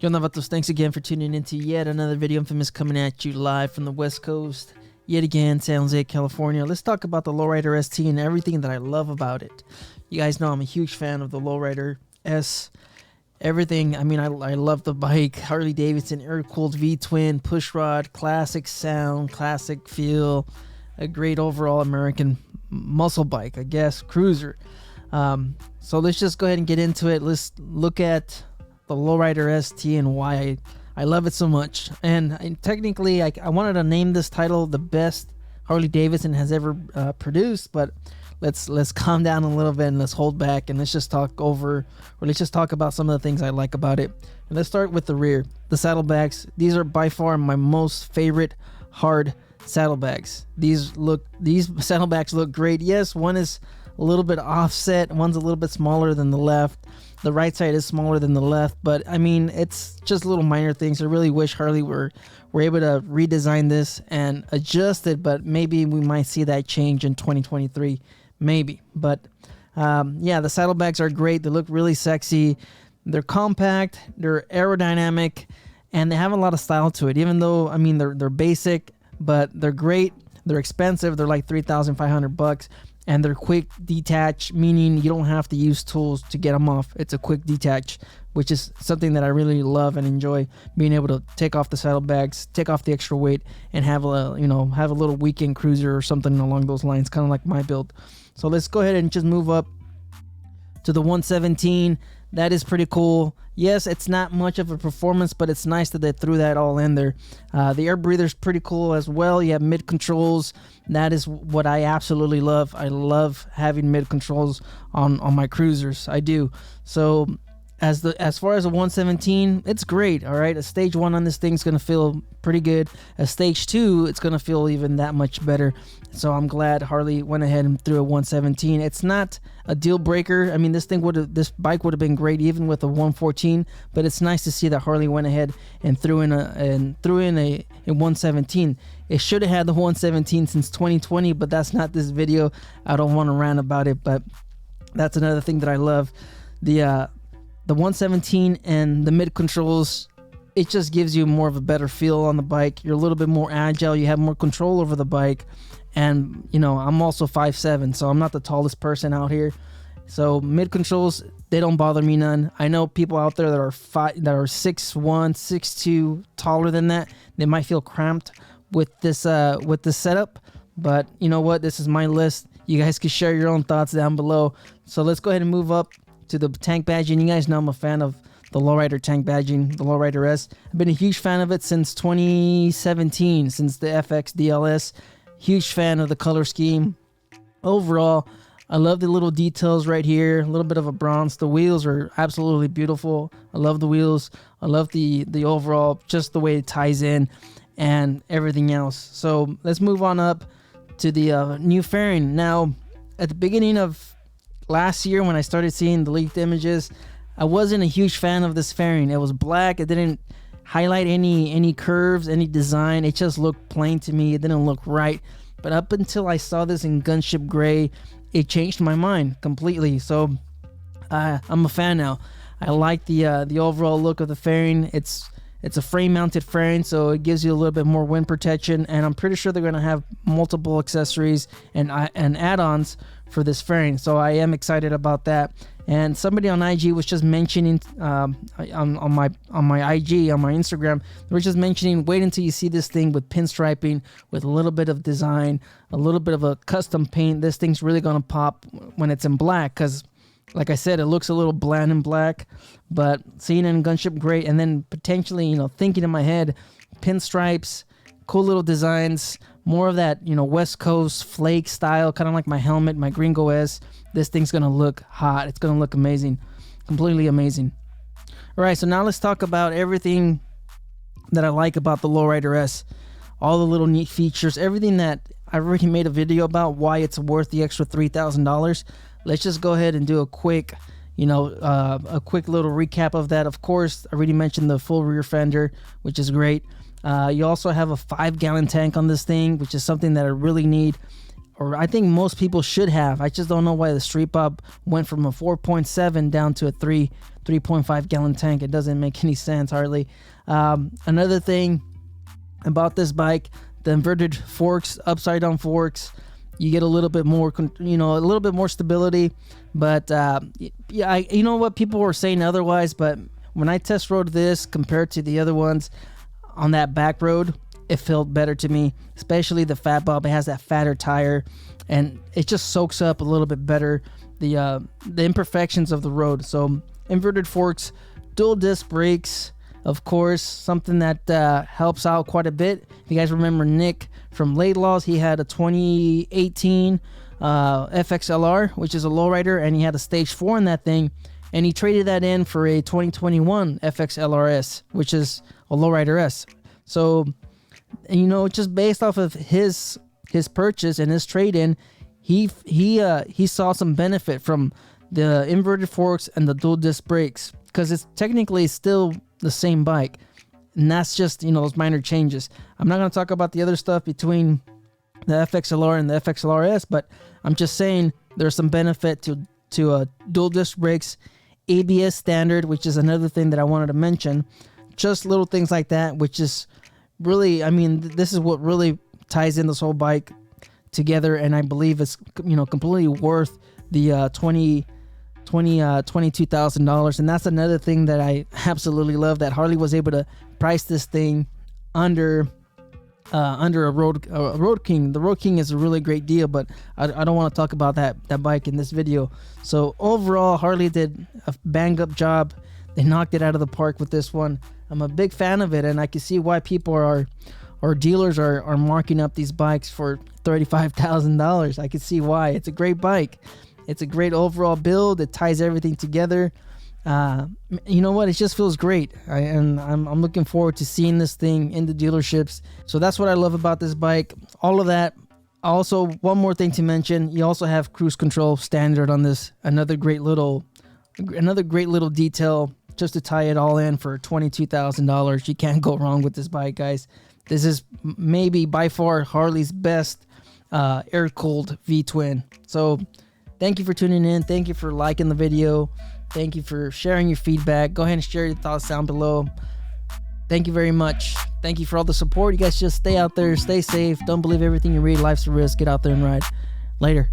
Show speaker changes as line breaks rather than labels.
Yo, Novatos, thanks again for tuning into yet another video. Infamous coming at you live from the West Coast. Yet again, San Jose, California. Let's talk about the Lowrider ST and everything that I love about it. You guys know I'm a huge fan of the Lowrider S. Everything, I mean, I love the bike. Harley-Davidson, air-cooled V-twin, pushrod, classic sound, classic feel. A great overall American muscle bike, I guess, cruiser. So let's just go ahead and get into it. Let's look at the Lowrider ST and why I love it so much. And technically, I wanted to name this title the best Harley-Davidson has ever produced, but let's calm down a little bit and let's hold back and let's just talk about some of the things I like about it. And let's start with the rear, the saddlebags. These are by far my most favorite hard saddlebags. These saddlebags look great. Yes, one is a little bit offset, one's a little bit smaller than the left. The right side is smaller than the left, but I mean, it's just little minor things. I really wish Harley were able to redesign this and adjust it, but maybe we might see that change in 2023, maybe. But yeah, the saddlebags are great. They look really sexy. They're compact, they're aerodynamic, and they have a lot of style to it. Even though, I mean, they're basic, but they're great. They're expensive. They're like $3,500. And they're quick detach, meaning you don't have to use tools to get them off. It's a quick detach, which is something that I really love and enjoy, being able to take off the saddlebags, take off the extra weight, and have a little weekend cruiser or something along those lines, kind of like my build. So let's go ahead and just move up to the 117. That is pretty cool. Yes, it's not much of a performance, but it's nice that they threw that all in there. The air breather is pretty cool as well. You have mid controls. That is what I absolutely love. I love having mid controls on my cruisers. I do. So as far as a 117, it's great. All right, a stage 1 on this thing is gonna feel pretty good. A stage 2, it's gonna feel even that much better. So I'm glad Harley went ahead and threw a 117. It's not a deal breaker. I mean, this bike would have been great even with a 114. But it's nice to see that Harley went ahead and threw in a 117. It should have had the 117 since 2020, but that's not this video. I don't want to rant about it, but that's another thing that I love. The 117 and the mid controls, it just gives you more of a better feel on the bike. You're a little bit more agile. You have more control over the bike. And, you know, I'm also 5'7", so I'm not the tallest person out here. So mid controls, they don't bother me none. I know people out there that are 6'1", 6'2", taller than that. They might feel cramped with this setup. But you know what? This is my list. You guys can share your own thoughts down below. So let's go ahead and move up to the tank badging. You guys know I'm a fan of the Lowrider tank badging, the Lowrider S. I've been a huge fan of it since 2017, since the FX DLS. Huge fan of the color scheme. Overall, I love the little details right here. A little bit of a bronze. The wheels are absolutely beautiful. I love the wheels. I love the overall, just the way it ties in and everything else. So let's move on up to the new fairing. Now, at the beginning of last year when I started seeing the leaked images, I wasn't a huge fan of this fairing. It was black. It didn't highlight any curves, any design. It just looked plain to me. It didn't look right. But up until I saw this in gunship gray, it changed my mind completely. So I'm a fan now. I like the overall look of the fairing. It's a frame mounted fairing, so it gives you a little bit more wind protection, and I'm pretty sure they're going to have multiple accessories and add-ons for this fairing, so I am excited about that. And somebody on IG was just mentioning on my IG, on my Instagram, they were just mentioning, wait until you see this thing with pinstriping, with a little bit of design, a little bit of a custom paint. This thing's really going to pop when it's in black, because like I said, it looks a little bland in black, but seeing it in gunship gray, and then potentially, you know, thinking in my head, pinstripes, cool little designs, more of that, you know, West Coast flake style, kind of like my helmet, my Gringo S. This thing's gonna look hot. It's gonna look amazing, completely amazing. All right, so now let's talk about everything that I like about the Lowrider S, all the little neat features, everything that I already made a video about, why it's worth the extra $3,000. Let's just go ahead and do a quick, a quick little recap of that. Of course, I already mentioned the full rear fender, which is great. You also have a 5-gallon tank on this thing, which is something that I really need. or I think most people should have. I just don't know why the Street Bob went from a 4.7 down to a 3.5 gallon tank. It doesn't make any sense hardly. Another thing about this bike, the inverted forks, upside down forks, you get a little bit more, you know, a little bit more stability. But yeah, you know what, people were saying otherwise, but when I test rode this compared to the other ones on that back road, it felt better to me, especially the Fat Bob. It has that fatter tire, and it just soaks up a little bit better the imperfections of the road. So inverted forks, dual disc brakes, of course, something that helps out quite a bit. If you guys remember Nick from Laidlaws, he had a 2018 FXLR, which is a lowrider, and he had a stage 4 in that thing, and he traded that in for a 2021 FXLRS, which is a lowrider S. So, you know, just based off of his purchase and his trade-in, he saw some benefit from the inverted forks and the dual disc brakes, because it's technically still the same bike, and that's just, you know, those minor changes. I'm not going to talk about the other stuff between the FXLR and the FXLRS, but I'm just saying there's some benefit to dual disc brakes, ABS standard, which is another thing that I wanted to mention. Just little things like that, which is really, I mean, this is what really ties in this whole bike together, and I believe it's, you know, completely worth the $22,000. And that's another thing that I absolutely love, that Harley was able to price this thing under a Road King. The Road King is a really great deal, but I don't want to talk about that bike in this video. So overall, Harley did a bang up job. They knocked it out of the park with this one. I'm a big fan of it, and I can see why people or dealers are marking up these bikes for $35,000. I can see why. It's a great bike. It's a great overall build. It ties everything together. You know what? It just feels great. I'm looking forward to seeing this thing in the dealerships. So that's what I love about this bike. All of that. Also, one more thing to mention. You also have cruise control standard on this. Another great little detail just to tie it all in for $22,000. You can't go wrong with this bike, guys. This is maybe by far Harley's best air-cooled V-twin. So thank you for tuning in. Thank you for liking the video. Thank you for sharing your feedback. Go ahead and share your thoughts down below. Thank you very much. Thank you for all the support. You guys just stay out there, stay safe. Don't believe everything you read. Life's a risk. Get out there and ride. Later.